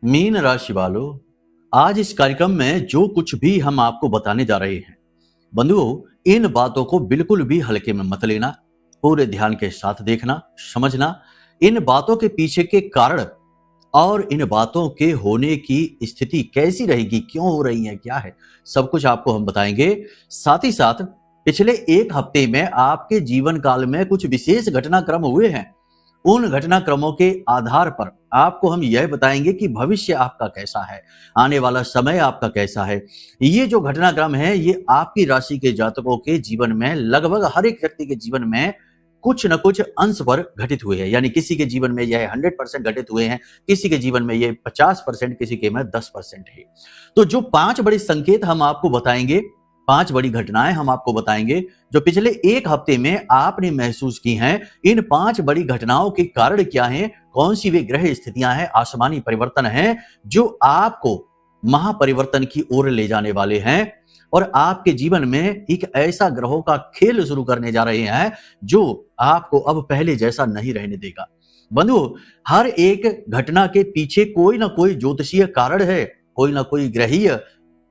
Mean राशि वालों, आज इस कार्यक्रम में जो कुछ भी हम आपको बताने जा रहे हैं, बंधुओं, इन बातों को बिल्कुल भी हल्के में मत लेना। पूरे ध्यान के साथ देखना, समझना, इन बातों के पीछे के कारण और इन बातों के होने की स्थिति कैसी रहेगी, क्यों हो रही है, क्या है, सब कुछ आपको हम बताएंगे। साथ ही साथ पिछले एक हफ्ते में आपके जीवन काल में कुछ विशेष घटनाक्रम हुए हैं। उन घटनाक्रमों के आधार पर आपको हम यह बताएंगे कि भविष्य आपका कैसा है, आने वाला समय आपका कैसा है। ये जो घटनाक्रम है, ये आपकी राशि के जातकों के जीवन में, लगभग हर एक व्यक्ति के जीवन में कुछ न कुछ अंश पर घटित हुए हैं। यानी किसी के जीवन में यह 100% घटित हुए हैं, किसी के जीवन में यह 50%, किसी के में 10% है। तो जो 5 बड़े संकेत हम आपको बताएंगे, 5 बड़ी घटनाएं हम आपको बताएंगे जो पिछले एक हफ्ते में आपने महसूस की हैं। इन 5 बड़ी घटनाओं के कारण क्या हैं, कौन सी वे ग्रह स्थितियां हैं, आसमानी परिवर्तन हैं जो आपको महापरिवर्तन की ओर ले जाने वाले हैं और आपके जीवन में एक ऐसा ग्रहों का खेल शुरू करने जा रहे हैं जो आपको अब पहले जैसा नहीं रहने देगा। बंधुओं, हर एक घटना के पीछे कोई ना कोई ज्योतिषीय कारण है, कोई ना कोई ग्रहीय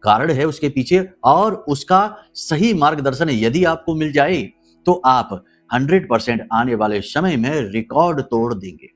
कारण है उसके पीछे, और उसका सही मार्गदर्शन यदि आपको मिल जाए तो आप 100% आने वाले समय में रिकॉर्ड तोड़ देंगे।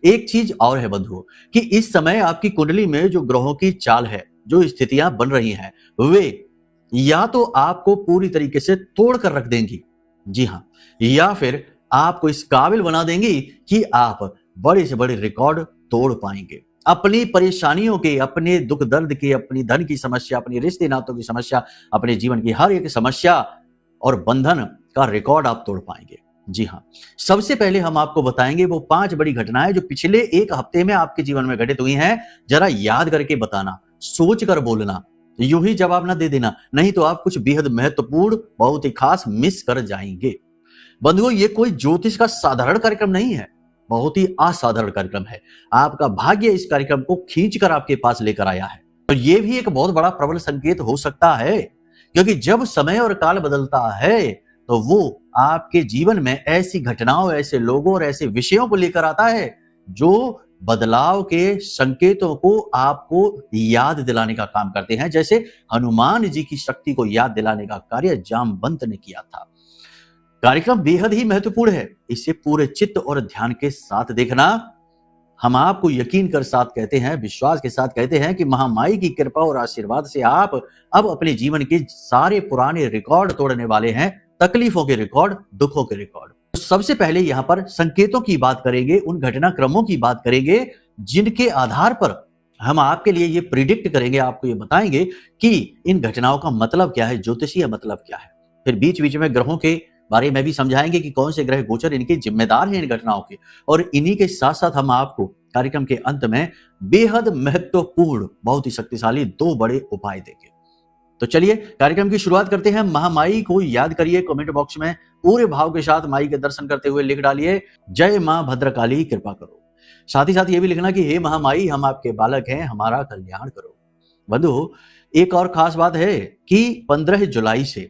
एक चीज और है बंधुओं कि इस समय आपकी कुंडली में जो ग्रहों की चाल है, जो स्थितियां बन रही हैं, वे या तो आपको पूरी तरीके से तोड़ कर रख देंगी, जी हां, या फिर आपको इस काबिल बना देंगी कि आप बड़े से बड़े रिकॉर्ड तोड़ पाएंगे। अपनी परेशानियों के, अपने दुख दर्द के, अपनी धन की समस्या, अपनी रिश्ते नातों की समस्या, अपने जीवन की हर एक समस्या और बंधन का रिकॉर्ड आप तोड़ पाएंगे। जी हां, सबसे पहले हम आपको बताएंगे वो 5 बड़ी घटनाएं जो पिछले एक हफ्ते में आपके जीवन में घटित हुई हैं। जरा याद करके बताना, सोच कर बोलना, यूं ही जवाब ना दे देना, नहीं तो आप कुछ बेहद महत्वपूर्ण, बहुत ही खास मिस कर जाएंगे। बंधुओं, ये कोई ज्योतिष का साधारण कार्यक्रम नहीं है, बहुत ही असाधारण कार्यक्रम है। आपका भाग्य इस कार्यक्रम को खींचकर आपके पास लेकर आया है, और यह भी एक बहुत बड़ा प्रबल संकेत हो सकता है, क्योंकि जब समय और काल बदलता है तो वो आपके जीवन में ऐसी घटनाओं, ऐसे लोगों और ऐसे विषयों को लेकर आता है जो बदलाव के संकेतों को आपको याद दिलाने का काम करते हैं। जैसे हनुमान जी की शक्ति को याद दिलाने का कार्य जामवंत ने किया था। कार्यक्रम बेहद ही महत्वपूर्ण है, इसे पूरे चित्त और ध्यान के साथ देखना। हम आपको यकीन कर साथ कहते हैं, विश्वास के साथ कहते हैं कि महामाई की कृपा और आशीर्वाद से आप अब अपने जीवन के सारे पुराने रिकॉर्ड तोड़ने वाले हैं, तकलीफों के रिकॉर्ड, दुखों के रिकॉर्ड। सबसे पहले यहां पर संकेतों की बात करेंगे, उन घटनाक्रमों की बात करेंगे जिनके आधार पर हम आपके लिए ये प्रिडिक्ट करेंगे, आपको ये बताएंगे कि इन घटनाओं का मतलब क्या है, ज्योतिषीय मतलब क्या है। फिर बीच बीच में ग्रहों के बारे में भी समझाएंगे कि कौन से ग्रह गोचर इनके जिम्मेदार हैं इन घटनाओं के, और इन्हीं के साथ साथ हम आपको कार्यक्रम के अंत में बेहद महत्वपूर्ण, बहुत ही शक्तिशाली 2 बड़े उपाय देंगे। तो चलिए कार्यक्रम की शुरुआत करते हैं। महामाई को याद करिए, कमेंट बॉक्स में पूरे भाव के साथ माई के दर्शन करते हुए लिख डालिए, जय मां भद्रकाली कृपा करो। साथ ही साथ ये भी लिखना कि हे महामाई, हम आपके बालक हैं, हमारा कल्याण करो। बंधु, एक और खास बात है कि 15 जुलाई से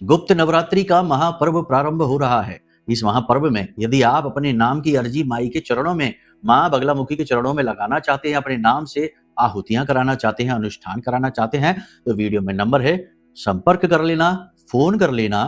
गुप्त नवरात्रि का महापर्व प्रारंभ हो रहा है। इस महापर्व में यदि आप अपने नाम की अर्जी माई के चरणों में, मां बगलामुखी के चरणों में लगाना चाहते हैं, अपने नाम से आहुतियां कराना चाहते हैं, अनुष्ठान कराना चाहते हैं, तो वीडियो में नंबर है, संपर्क कर लेना, फोन कर लेना।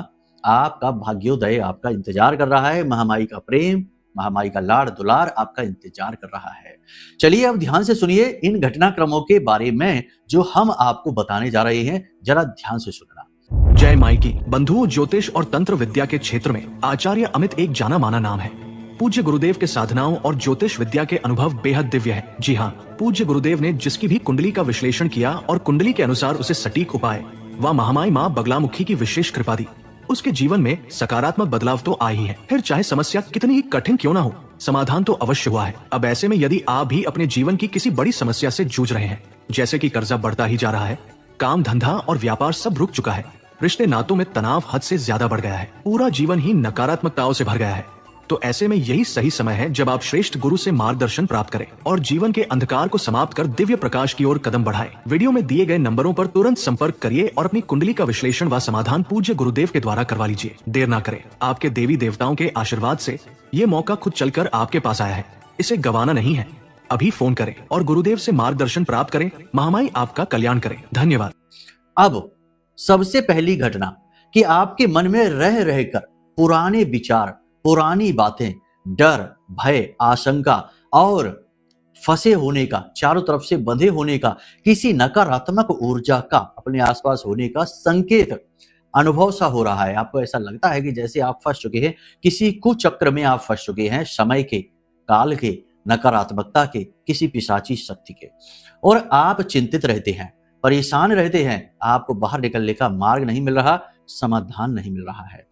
आपका भाग्योदय आपका इंतजार कर रहा है, महामाई का प्रेम, महामाई का लाड़ दुलार आपका इंतजार कर रहा है। चलिए अब ध्यान से सुनिए इन घटनाक्रमों के बारे में जो हम आपको बताने जा रहे हैं, जरा ध्यान से सुनना। जय माई की। बंधुओं, ज्योतिष और तंत्र विद्या के क्षेत्र में आचार्य अमित एक जाना माना नाम है। पूज्य गुरुदेव के साधनाओं और ज्योतिष विद्या के अनुभव बेहद दिव्य है। जी हाँ, पूज्य गुरुदेव ने जिसकी भी कुंडली का विश्लेषण किया और कुंडली के अनुसार उसे सटीक उपाय व महामाई माँ बगलामुखी की विशेष कृपा दी, उसके जीवन में सकारात्मक बदलाव तो आए ही है। फिर चाहे समस्या कितनी ही कठिन क्यों ना हो, समाधान तो अवश्य हुआ है। अब ऐसे में यदि आप भी अपने जीवन की किसी बड़ी समस्या से जूझ रहे हैं, जैसे कि कर्जा बढ़ता ही जा रहा है, काम धंधा और व्यापार सब रुक चुका है, रिश्ते नातों में तनाव हद से ज्यादा बढ़ गया है, पूरा जीवन ही नकारात्मकताओं से भर गया है, तो ऐसे में यही सही समय है जब आप श्रेष्ठ गुरु से मार्गदर्शन प्राप्त करें और जीवन के अंधकार को समाप्त कर दिव्य प्रकाश की ओर कदम बढ़ाएं। वीडियो में दिए गए नंबरों पर तुरंत संपर्क करिए और अपनी कुंडली का विश्लेषण व समाधान पूज्य गुरुदेव के द्वारा करवा लीजिए। देर ना करें, आपके देवी देवताओं के आशीर्वाद से ये मौका खुद चलकर आपके पास आया है, इसे गंवाना नहीं है। अभी फोन करें और गुरुदेव से मार्गदर्शन प्राप्त करें। महामाई आपका कल्याण करें। धन्यवाद। अब सबसे पहली घटना कि आपके मन में रह रहकर पुराने विचार, पुरानी बातें, डर, भय, आशंका और फंसे होने का, चारों तरफ से बंधे होने का, किसी नकारात्मक ऊर्जा का अपने आसपास होने का संकेत अनुभव सा हो रहा है। आपको ऐसा लगता है कि जैसे आप फंस चुके हैं, किसी कुचक्र में आप फंस चुके हैं, समय के, काल के, नकारात्मकता के, किसी पिशाची शक्ति के, और आप चिंतित रहते हैं, परेशान रहते हैं। आपको बाहर निकलने का मार्ग नहीं मिल रहा, समाधान नहीं मिल रहा है।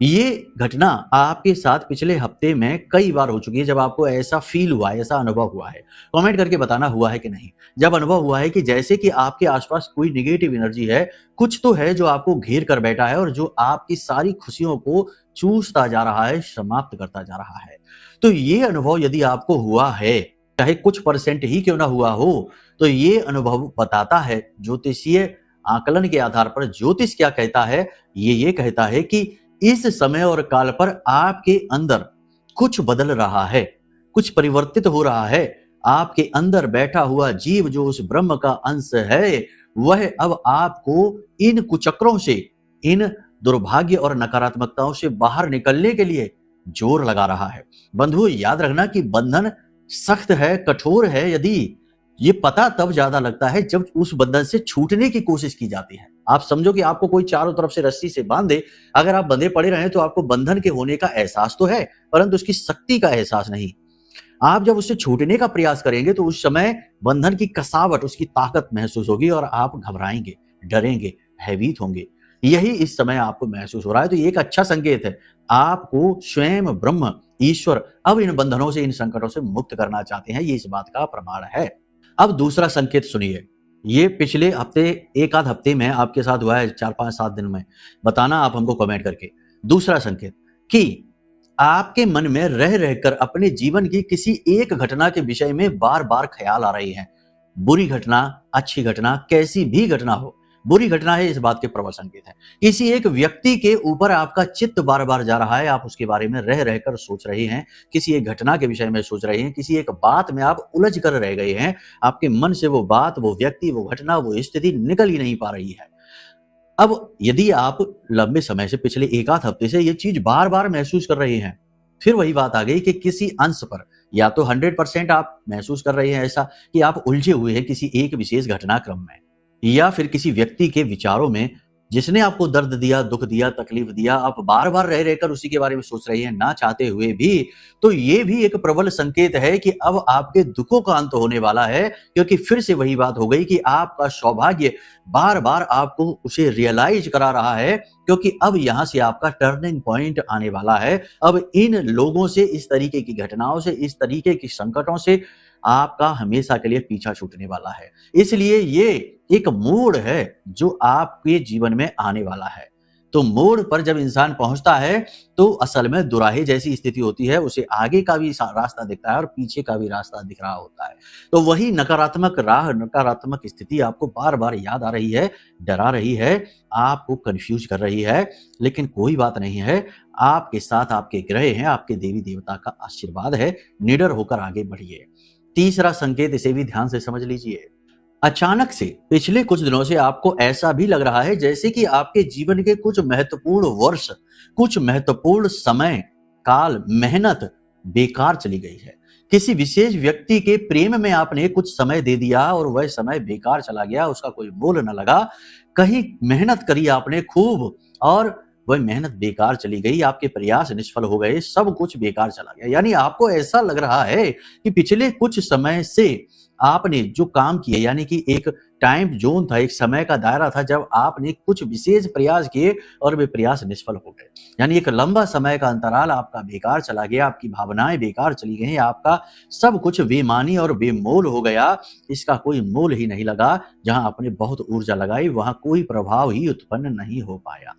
ये घटना आपके साथ पिछले हफ्ते में कई बार हो चुकी है। जब आपको ऐसा फील हुआ है, ऐसा अनुभव हुआ है, कमेंट करके बताना हुआ है कि नहीं। जब अनुभव हुआ है कि जैसे कि आपके आसपास कोई निगेटिव एनर्जी है, कुछ तो है जो आपको घेर कर बैठा है और जो आपकी सारी खुशियों को चूसता जा रहा है, समाप्त करता जा रहा है। तो ये अनुभव यदि आपको हुआ है, चाहे कुछ परसेंट ही क्यों ना हुआ हो, तो ये अनुभव बताता है, ज्योतिषीय आकलन के आधार पर ज्योतिष क्या कहता है, ये कहता है कि इस समय और काल पर आपके अंदर कुछ बदल रहा है, कुछ परिवर्तित हो रहा है। आपके अंदर बैठा हुआ जीव जो उस ब्रह्म का अंश है, वह अब आपको इन कुचक्रों से, इन दुर्भाग्य और नकारात्मकताओं से बाहर निकलने के लिए जोर लगा रहा है। बंधुओं, याद रखना कि बंधन सख्त है, कठोर है। यदि ये पता तब ज्यादा लगता है जब उस बंधन से छूटने की कोशिश की जाती है। आप समझो कि आपको कोई चारों तरफ से रस्सी से बांधे, अगर आप बंधे पड़े रहे तो आपको बंधन के होने का एहसास तो है, परंतु उसकी शक्ति का एहसास नहीं। आप जब उससे छूटने का प्रयास करेंगे तो उस समय बंधन की कसावट, उसकी ताकत महसूस होगी और आप घबराएंगे, डरेंगे, भयभीत होंगे। यही इस समय आपको महसूस हो रहा है। तो ये एक अच्छा संकेत है। आपको स्वयं ब्रह्म, ईश्वर अब इन बंधनों से, इन संकटों से मुक्त करना चाहते हैं। ये इस बात का प्रमाण है। अब दूसरा संकेत सुनिए। ये पिछले हफ्ते, एक आध हफ्ते में आपके साथ हुआ है, 4-5-7 दिन में। बताना आप हमको कमेंट करके। दूसरा संकेत कि आपके मन में रह रहकर अपने जीवन की किसी एक घटना के विषय में बार बार ख्याल आ रही है। बुरी घटना, अच्छी घटना, कैसी भी घटना हो, बुरी घटना है, इस बात के प्रबल संकेत है। किसी एक व्यक्ति के ऊपर आपका चित्त बार बार जा रहा है, आप उसके बारे में रह रहकर सोच रहे हैं, किसी एक घटना के विषय में सोच रहे हैं, किसी एक बात में आप उलझ कर रह गए हैं। आपके मन से वो बात, वो व्यक्ति, वो घटना, वो स्थिति निकल ही नहीं पा रही है। अब यदि आप लंबे समय से, पिछले एक आध हफ्ते से ये चीज बार बार महसूस कर रहे हैं, फिर वही बात आ गई कि किसी अंश पर, या तो 100% आप महसूस कर रहे हैं ऐसा कि आप उलझे हुए हैं किसी एक विशेष घटनाक्रम में, या फिर किसी व्यक्ति के विचारों में जिसने आपको दर्द दिया, दुख दिया, तकलीफ दिया, आप बार बार रह रहकर उसी के बारे में सोच रही हैं, ना चाहते हुए भी। तो ये भी एक प्रबल संकेत है कि अब आपके दुखों का अंत होने वाला है, क्योंकि फिर से वही बात हो गई कि आपका सौभाग्य बार बार आपको उसे रियलाइज करा रहा है, क्योंकि अब यहां से आपका टर्निंग पॉइंट आने वाला है। अब इन लोगों से, इस तरीके की घटनाओं से, इस तरीके की संकटों से आपका हमेशा के लिए पीछा छूटने वाला है। इसलिए ये एक मोड़ है जो आपके जीवन में आने वाला है। तो मोड़ पर जब इंसान पहुंचता है तो असल में दुराहे जैसी स्थिति होती है, उसे आगे का भी रास्ता दिखता है और पीछे का भी रास्ता दिख रहा होता है। तो वही नकारात्मक राह, नकारात्मक स्थिति आपको बार बार याद आ रही है, डरा रही है, आपको कंफ्यूज कर रही है। लेकिन कोई बात नहीं है, आपके साथ आपके ग्रह हैं, आपके देवी देवता का आशीर्वाद है। निडर होकर आगे बढ़िए। तीसरा संकेत, इसे भी ध्यान से समझ लीजिए। अचानक से पिछले कुछ दिनों से आपको ऐसा भी लग रहा है जैसे कि आपके जीवन के कुछ महत्वपूर्ण वर्ष, कुछ महत्वपूर्ण समय, काल, मेहनत बेकार चली गई है। किसी विशेष व्यक्ति के प्रेम में आपने कुछ समय दे दिया और वह समय बेकार चला गया, उसका कोई मोल न लगा। कहीं मेहनत करी आपने खूब और वह मेहनत बेकार चली गई, आपके प्रयास निष्फल हो गए, सब कुछ बेकार चला गया। यानी आपको ऐसा लग रहा है कि पिछले कुछ समय से आपने जो काम किए, यानी कि एक टाइम जोन था, एक समय का दायरा था जब आपने कुछ विशेष प्रयास किए और वे प्रयास निष्फल हो गए। यानी एक लंबा समय का अंतराल आपका बेकार चला गया, आपकी भावनाएं बेकार चली गई, आपका सब कुछ बेमानी और बेमोल हो गया। इसका कोई मोल ही नहीं लगा। जहां आपने बहुत ऊर्जा लगाई वहां कोई प्रभाव ही उत्पन्न नहीं हो पाया।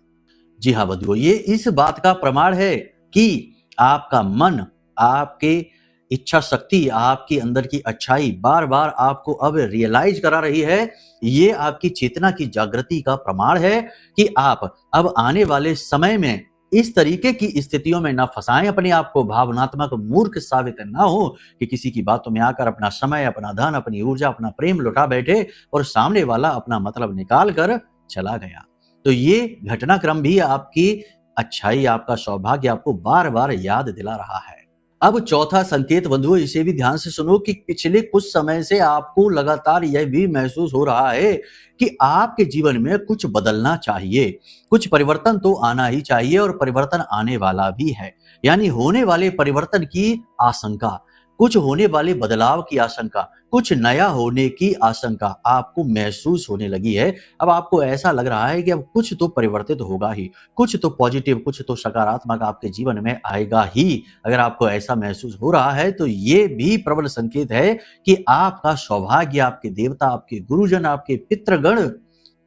जी हाँ बंधुओं, ये इस बात का प्रमाण है कि आपका मन, आपके इच्छा शक्ति, आपके अंदर की अच्छाई बार बार आपको अब रियलाइज करा रही है। ये आपकी चेतना की जागृति का प्रमाण है कि आप अब आने वाले समय में इस तरीके की स्थितियों में ना फंसाएं अपने आप को, भावनात्मक मूर्ख साबित ना हो कि किसी की बातों में आकर अपना समय, अपना धन, अपनी ऊर्जा, अपना प्रेम लुटा बैठे और सामने वाला अपना मतलब निकाल कर चला गया। तो ये घटनाक्रम भी आपकी अच्छाई, आपका सौभाग्य आपको बार बार याद दिला रहा है। अब चौथा संकेत बंधुओं, इसे भी ध्यान से सुनो कि पिछले कुछ समय से आपको लगातार यह भी महसूस हो रहा है कि आपके जीवन में कुछ बदलना चाहिए, कुछ परिवर्तन तो आना ही चाहिए और परिवर्तन आने वाला भी है। यानी होने वाले परिवर्तन की आशंका, कुछ होने वाले बदलाव की आशंका, कुछ नया होने की आशंका आपको महसूस होने लगी है। अब आपको ऐसा लग रहा है कि अब कुछ तो परिवर्तित होगा ही, कुछ तो पॉजिटिव, कुछ तो सकारात्मक आपके जीवन में आएगा ही। अगर आपको ऐसा महसूस हो रहा है तो ये भी प्रबल संकेत है कि आपका सौभाग्य, आपके देवता, आपके गुरुजन, आपके पितृगण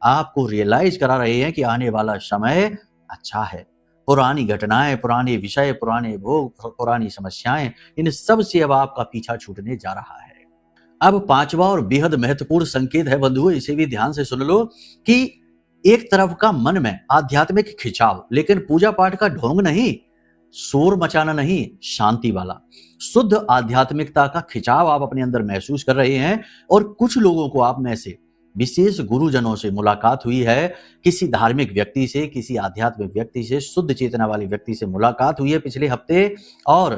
आपको रियलाइज करा रहे हैं कि आने वाला समय अच्छा है। पुरानी घटनाएं, पुराने विषय, पुराने भोग, पुरानी समस्याएं, इन सब से अब आपका पीछा छूटने जा रहा है। अब पांचवा और बेहद महत्वपूर्ण संकेत है बंधुओं, इसे भी ध्यान से सुन लो कि एक तरफ का मन में आध्यात्मिक खिंचाव, लेकिन पूजा पाठ का ढोंग नहीं, शोर मचाना नहीं, शांति वाला शुद्ध आध्यात्मिकता का खिंचाव आप अपने अंदर महसूस कर रहे हैं। और कुछ लोगों को आप में से विशेष गुरुजनों से मुलाकात हुई है, किसी धार्मिक व्यक्ति से, किसी आध्यात्मिक व्यक्ति से, शुद्ध चेतना वाले व्यक्ति से मुलाकात हुई है पिछले हफ्ते। और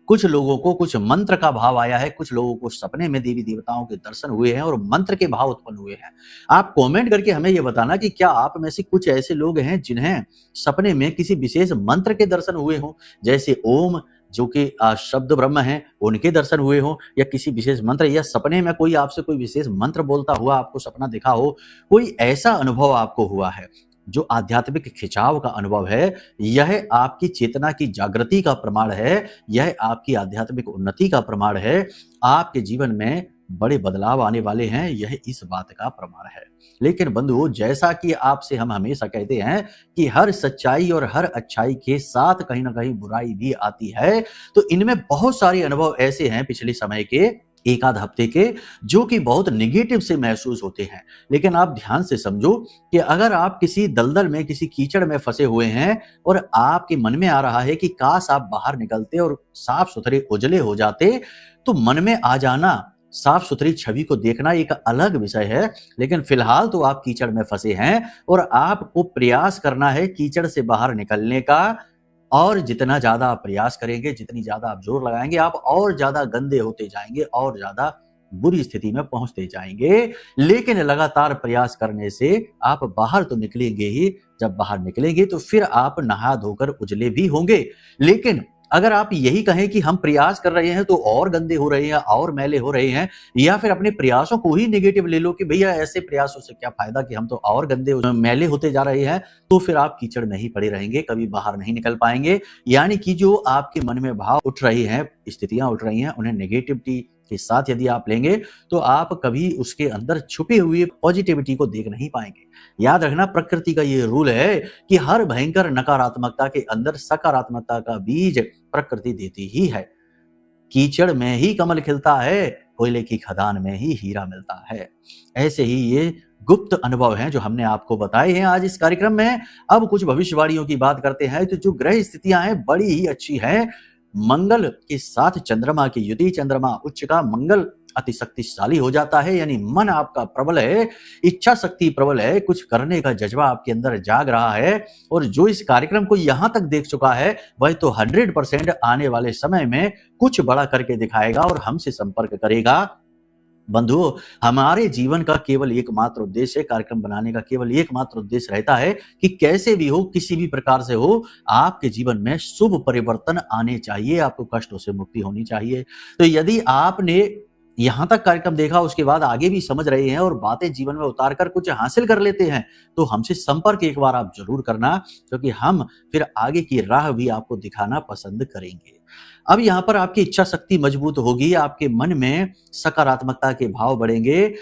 कुछ लोगों को कुछ मंत्र का भाव आया है, कुछ लोगों को सपने में देवी देवताओं के दर्शन हुए हैं और मंत्र के भाव उत्पन्न हुए हैं। आप कमेंट करके हमें यह बताना कि क्या आप में से कुछ ऐसे लोग हैं जिन्हें सपने में किसी विशेष मंत्र के दर्शन हुए हों, जैसे ओम जो कि शब्द ब्रह्म है, उनके दर्शन हुए हों, या किसी विशेष मंत्र, या सपने में कोई आपसे कोई विशेष मंत्र बोलता हुआ आपको सपना दिखा हो। कोई ऐसा अनुभव आपको हुआ है जो आध्यात्मिक खिंचाव का अनुभव है, यह आपकी चेतना की जागृति का प्रमाण है, यह आपकी आध्यात्मिक उन्नति का प्रमाण है। आपके जीवन में बड़े बदलाव आने वाले हैं, यह इस बात का प्रमाण है। लेकिन बंधुओं, जैसा कि आपसे हम हमेशा कहते हैं कि हर सच्चाई और हर अच्छाई के साथ कहीं ना कहीं बुराई भी आती है, तो इनमें बहुत सारे अनुभव ऐसे हैं पिछले समय के, एक आध हफ्ते के, जो कि बहुत निगेटिव से महसूस होते हैं। लेकिन आप ध्यान से समझो कि अगर आप किसी दलदल में, किसी कीचड़ में फंसे हुए हैं और आपके मन में आ रहा है कि काश आप बाहर निकलते और साफ सुथरे उजले हो जाते, तो मन में आ जाना, साफ सुथरी छवि को देखना एक अलग विषय है। लेकिन फिलहाल तो आप कीचड़ में फंसे हैं और आपको प्रयास करना है कीचड़ से बाहर निकलने का। और जितना ज्यादा आप प्रयास करेंगे, जितनी ज्यादा आप जोर लगाएंगे, आप और ज्यादा गंदे होते जाएंगे और ज्यादा बुरी स्थिति में पहुंचते जाएंगे। लेकिन लगातार प्रयास करने से आप बाहर तो निकलेंगे ही। जब बाहर निकलेंगे तो फिर आप नहा धोकर उजले भी होंगे। लेकिन अगर आप यही कहें कि हम प्रयास कर रहे हैं तो और गंदे हो रहे हैं और मैले हो रहे हैं, या फिर अपने प्रयासों को ही नेगेटिव ले लो कि भैया ऐसे प्रयासों से क्या फायदा कि हम तो और गंदे मैले होते जा रहे हैं, तो फिर आप कीचड़ में ही पड़े रहेंगे, कभी बाहर नहीं निकल पाएंगे। यानी कि जो आपके मन में भाव उठ रही हैं, स्थितियां उठ रही हैं, उन्हें नेगेटिविटी के साथ यदि आप लेंगे तो आप कभी उसके अंदर छुपी हुई पॉजिटिविटी को देख नहीं पाएंगे। याद रखना, प्रकृति का ये रूल है कि हर भयंकर नकारात्मकता के अंदर सकारात्मकता का बीज प्रकृति देती ही है। कीचड़ में ही कमल खिलता है, कोयले की खदान में ही हीरा मिलता है। ऐसे ही ये गुप्त अनुभव हैं जो हमने आपको बताए हैं आज इस कार्यक्रम में। अब कुछ भविष्यवाणियों की बात करते हैं। तो जो ग्रह स्थितियां हैं बड़ी ही अच्छी हैं। मंगल के साथ चंद्रमा की युति, चंद्रमा उच्च का, मंगल अति शक्तिशाली हो जाता है। यानी मन आपका प्रबल है, इच्छा शक्ति प्रबल है, कुछ करने का जज्बा आपके अंदर जाग रहा है। और जो इस कार्यक्रम को यहां तक देख चुका है वह तो 100% आने वाले समय में कुछ बड़ा करके दिखाएगा और हमसे संपर्क करेगा। बंधुओं, हमारे जीवन का केवल एकमात्र उद्देश्य, कार्यक्रम बनाने का केवल एकमात्र उद्देश्य रहता है कि कैसे भी हो, किसी भी प्रकार से हो, आपके जीवन में शुभ परिवर्तन आने चाहिए, आपको कष्टों से मुक्ति होनी चाहिए। तो यदि आपने यहां तक कार्यक्रम देखा, उसके बाद आगे भी समझ रहे हैं और बातें जीवन में उतार कर कुछ हासिल कर लेते हैं, तो हमसे संपर्क एक बार आप जरूर करना, क्योंकि हम फिर आगे की राह भी आपको दिखाना पसंद करेंगे। अब यहाँ पर आपकी इच्छा शक्ति मजबूत होगी, आपके मन में सकारात्मकता के भाव बढ़ेंगे।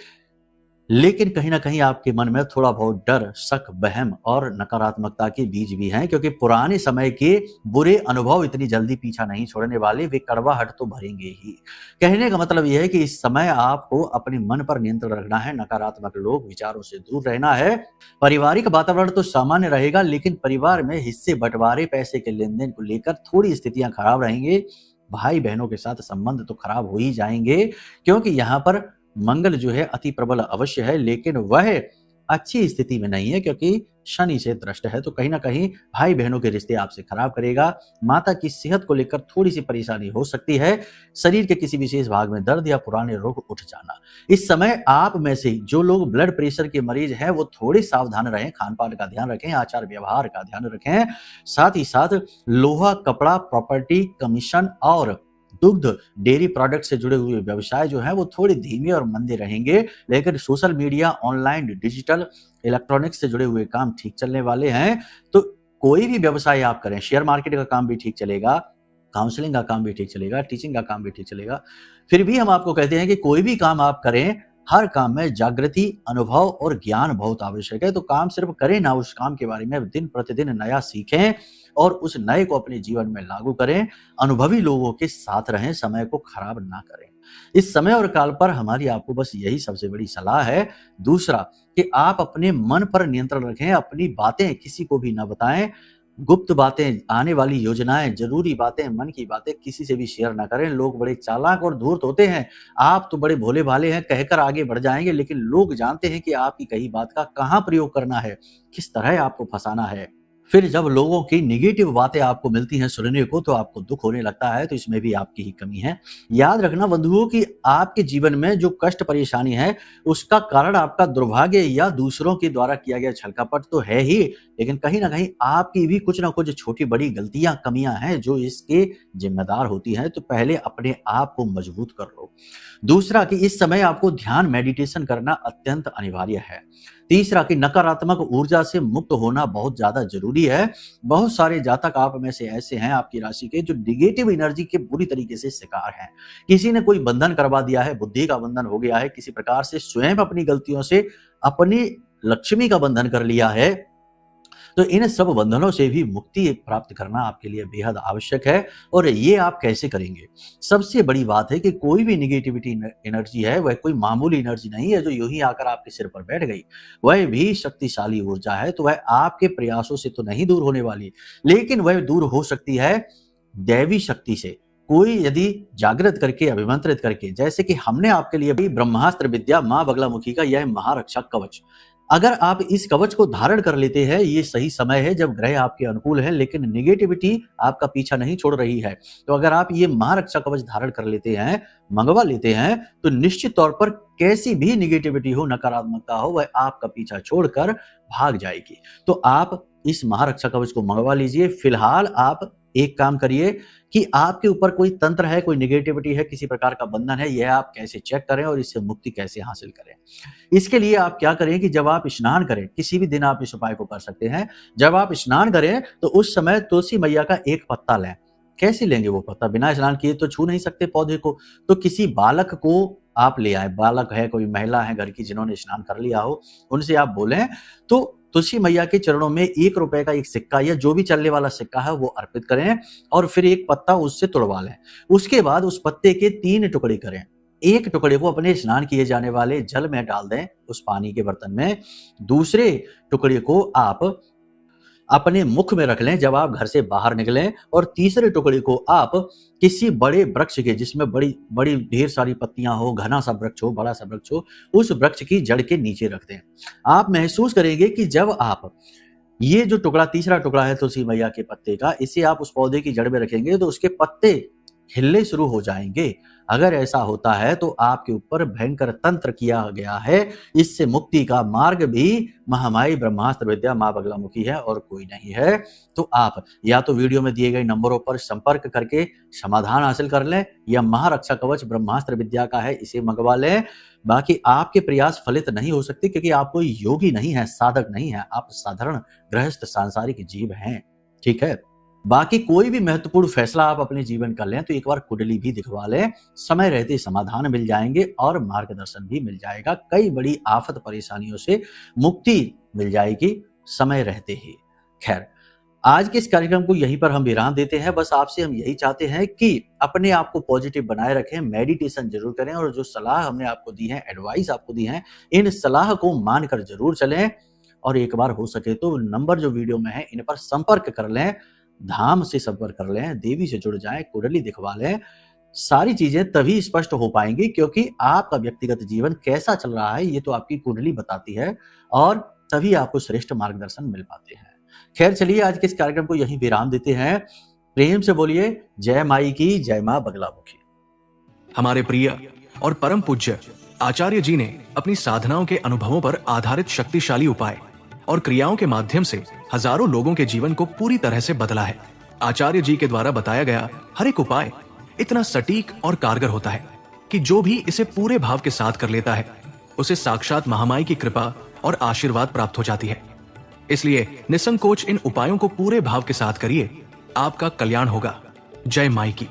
लेकिन कहीं ना कहीं आपके मन में थोड़ा बहुत डर, शक, वहम और नकारात्मकता के बीज भी हैं, क्योंकि पुराने समय के बुरे अनुभव इतनी जल्दी पीछा नहीं छोड़ने वाले, वे कड़वाहट तो भरेंगे ही। कहने का मतलब यह है कि इस समय आपको अपने मन पर नियंत्रण रखना है, नकारात्मक लोग, विचारों से दूर रहना है। पारिवारिक वातावरण तो सामान्य रहेगा, लेकिन परिवार में हिस्से बंटवारे, पैसे के लेन देन को लेकर थोड़ी स्थितियां खराब रहेंगे। भाई बहनों के साथ संबंध तो खराब हो ही जाएंगे, क्योंकि यहाँ पर मंगल जो है अति प्रबल अवश्य है, लेकिन वह अच्छी स्थिति में नहीं है, क्योंकि शनि से दृष्ट है। तो कहीं ना कहीं भाई बहनों के रिश्ते आपसे खराब करेगा। माता की सेहत को लेकर थोड़ी सी परेशानी हो सकती है। शरीर के किसी विशेष भाग में दर्द या पुराने रोग उठ जाना। इस समय आप में से जो लोग ब्लड प्रेशर के मरीज हैं वो थोड़े सावधान रहें, खान पान का ध्यान रखें, आचार व्यवहार का ध्यान रखें। साथ ही साथ लोहा, कपड़ा, प्रॉपर्टी, कमीशन और दुग्ध, डेयरी प्रोडक्ट से जुड़े हुए व्यवसाय जो है वो थोड़े धीमे और मंदे रहेंगे, लेकिन social media, online, digital, electronics से जुड़े हुए काम ठीक चलने वाले हैं। तो कोई भी व्यवसाय आप करें, शेयर मार्केट का काम भी ठीक चलेगा, काउंसलिंग का काम भी ठीक चलेगा, टीचिंग का काम भी ठीक चलेगा। फिर भी हम आपको कहते हैं कि कोई भी काम आप करें, हर काम में जागृति, अनुभव और ज्ञान बहुत आवश्यक है। तो काम सिर्फ करें ना, उस काम के बारे में दिन प्रतिदिन नया सीखें और उस नए को अपने जीवन में लागू करें। अनुभवी लोगों के साथ रहें, समय को खराब ना करें। इस समय और काल पर हमारी आपको बस यही सबसे बड़ी सलाह है। दूसरा कि आप अपने मन पर नियंत्रण रखें, अपनी बातें किसी को भी ना बताएं। गुप्त बातें, आने वाली योजनाएं, जरूरी बातें, मन की बातें किसी से भी शेयर ना करें। लोग बड़े चालाक और धूर्त होते हैं। आप तो बड़े भोले भाले हैं, कहकर आगे बढ़ जाएंगे, लेकिन लोग जानते हैं कि आपकी कही बात का कहां प्रयोग करना है, किस तरह आपको फंसाना है। फिर जब लोगों की निगेटिव बातें आपको मिलती हैं सुनने को, तो आपको दुख होने लगता है। तो इसमें भी आपकी ही कमी है। याद रखना बंधुओं कि आपके जीवन में जो कष्ट परेशानी है, उसका कारण आपका दुर्भाग्य या दूसरों के द्वारा किया गया छलकपट तो है ही, लेकिन कहीं ना कहीं आपकी भी कुछ ना कुछ छोटी बड़ी गलतियां, कमियां हैं जो इसके जिम्मेदार होती हैं। तो पहले अपने आप को मजबूत कर लो। दूसरा कि इस समय आपको ध्यान, मेडिटेशन करना अत्यंत अनिवार्य है। तीसरा कि नकारात्मक ऊर्जा से मुक्त होना बहुत ज्यादा जरूरी है। बहुत सारे जातक आप में से ऐसे हैं, आपकी राशि के, जो निगेटिव एनर्जी के बुरी तरीके से शिकार हैं। किसी ने कोई बंधन करवा दिया है, बुद्धि का बंधन हो गया है, किसी प्रकार से स्वयं अपनी गलतियों से अपनी लक्ष्मी का बंधन कर लिया है। तो इन सब बंधनों से भी मुक्ति प्राप्त करना आपके लिए बेहद आवश्यक है। और ये आप कैसे करेंगे? सबसे बड़ी बात है कि कोई भी निगेटिविटी एनर्जी है वह कोई मामूली एनर्जी नहीं है जो यूं ही आकर आपके सिर पर बैठ गई। वह भी शक्तिशाली ऊर्जा है। तो वह आपके प्रयासों से तो नहीं दूर होने वाली, लेकिन वह दूर हो सकती है दैवी शक्ति से। कोई यदि जागृत करके, अभिमंत्रित करके, जैसे कि हमने आपके लिए भी ब्रह्मास्त्र विद्या मां बगलामुखी का यह महारक्षा कवच, अगर आप इस कवच को धारण कर लेते हैं, ये सही समय है जब ग्रह आपके अनुकूल है, लेकिन निगेटिविटी आपका पीछा नहीं छोड़ रही है। तो अगर आप ये महारक्षा कवच धारण कर लेते हैं, मंगवा लेते हैं, तो निश्चित तौर पर कैसी भी निगेटिविटी हो, नकारात्मकता हो, वह आपका पीछा छोड़कर भाग जाएगी। तो आप इस महारक्षा कवच को मंगवा लीजिए। फिलहाल आप एक काम करिए कि आपके ऊपर कोई तंत्र है, कोई निगेटिविटी है, किसी प्रकार का बंधन है, यह आप कैसे चेक करें और इससे मुक्ति कैसे हासिल करें। इसके लिए आप क्या करें कि जब आप स्नान करें, किसी भी दिन आप इस उपाय को कर सकते हैं। जब आप स्नान करें तो उस समय तुलसी मैया का एक पत्ता लें। कैसे लेंगे वो पत्ता? बिना स्नान किए तो छू नहीं सकते पौधे को। तो किसी बालक को आप ले आए, बालक है, कोई महिला है घर की जिन्होंने स्नान कर लिया हो, उनसे आप बोलें तो तुलसी मैया के चरणों में 1 रुपए का एक सिक्का या जो भी चलने वाला सिक्का है वो अर्पित करें और फिर एक पत्ता उससे तोड़वा लें। उसके बाद उस पत्ते के 3 टुकड़े करें। एक टुकड़े को अपने स्नान किए जाने वाले जल में डाल दें, उस पानी के बर्तन में। दूसरे टुकड़े को आप अपने मुख में रख लें जब आप घर से बाहर निकलें। और तीसरे टुकड़े को आप किसी बड़े वृक्ष के, जिसमें बड़ी बड़ी ढेर सारी पत्तियां हो, घना सा वृक्ष हो, बड़ा सा वृक्ष हो, उस वृक्ष की जड़ के नीचे रख दें। आप महसूस करेंगे कि जब आप ये जो टुकड़ा, तीसरा टुकड़ा है तुलसी मैया के पत्ते का, इसे आप उस पौधे की जड़ में रखेंगे तो उसके पत्ते हिलने शुरू हो जाएंगे। अगर ऐसा होता है तो आपके ऊपर भयंकर तंत्र किया गया है। इससे मुक्ति का मार्ग भी महामाई ब्रह्मास्त्र विद्या मां बगलामुखी है और कोई नहीं है। तो आप या तो वीडियो में दिए गए नंबरों पर संपर्क करके समाधान हासिल कर लें, या महारक्षा कवच ब्रह्मास्त्र विद्या का है, इसे मंगवा लें। बाकी आपके प्रयास फलित नहीं हो सकते, क्योंकि आप कोई योगी नहीं है, साधक नहीं है, आप साधारण गृहस्थ सांसारिक जीव हैं। ठीक है। बाकी कोई भी महत्वपूर्ण फैसला आप अपने जीवन का लें तो एक बार कुंडली भी दिखवा लें, समय रहते समाधान मिल जाएंगे और मार्गदर्शन भी मिल जाएगा। कई बड़ी आफत परेशानियों से मुक्ति मिल जाएगी समय रहते ही। खैर, आज के इस कार्यक्रम को यहीं पर हम विराम देते हैं। बस आपसे हम यही चाहते हैं कि अपने आप को पॉजिटिव बनाए रखें, मेडिटेशन जरूर करें और जो सलाह हमने आपको दी है, एडवाइस आपको दी है, इन सलाह को मानकर जरूर चलें और एक बार हो सके तो नंबर जो वीडियो में है इन पर संपर्क कर लें, धाम से संपर्क कर लें, देवी से जुड़ जाएं, कुंडली दिखवा लें। सारी चीजें तभी स्पष्ट हो पाएंगी क्योंकि आपका व्यक्तिगत जीवन कैसा चल रहा है ये तो आपकी कुंडली बताती है और तभी आपको श्रेष्ठ मार्गदर्शन मिल पाते हैं। खैर, चलिए आज के इस कार्यक्रम को यहीं विराम देते हैं। प्रेम से बोलिए जय माई की, जय मां बगलामुखी। हमारे प्रिय और परम पूज्य आचार्य जी ने अपनी साधनाओं के अनुभवों पर आधारित शक्तिशाली उपाय और क्रियाओं के माध्यम से हजारों लोगों के जीवन को पूरी तरह से बदला है। आचार्य जी के द्वारा बताया गया हर एक उपाय इतना सटीक और कारगर होता है कि जो भी इसे पूरे भाव के साथ कर लेता है उसे साक्षात महामाई की कृपा और आशीर्वाद प्राप्त हो जाती है। इसलिए निसंकोच इन उपायों को पूरे भाव के साथ करिए, आपका कल्याण होगा। जय माई की।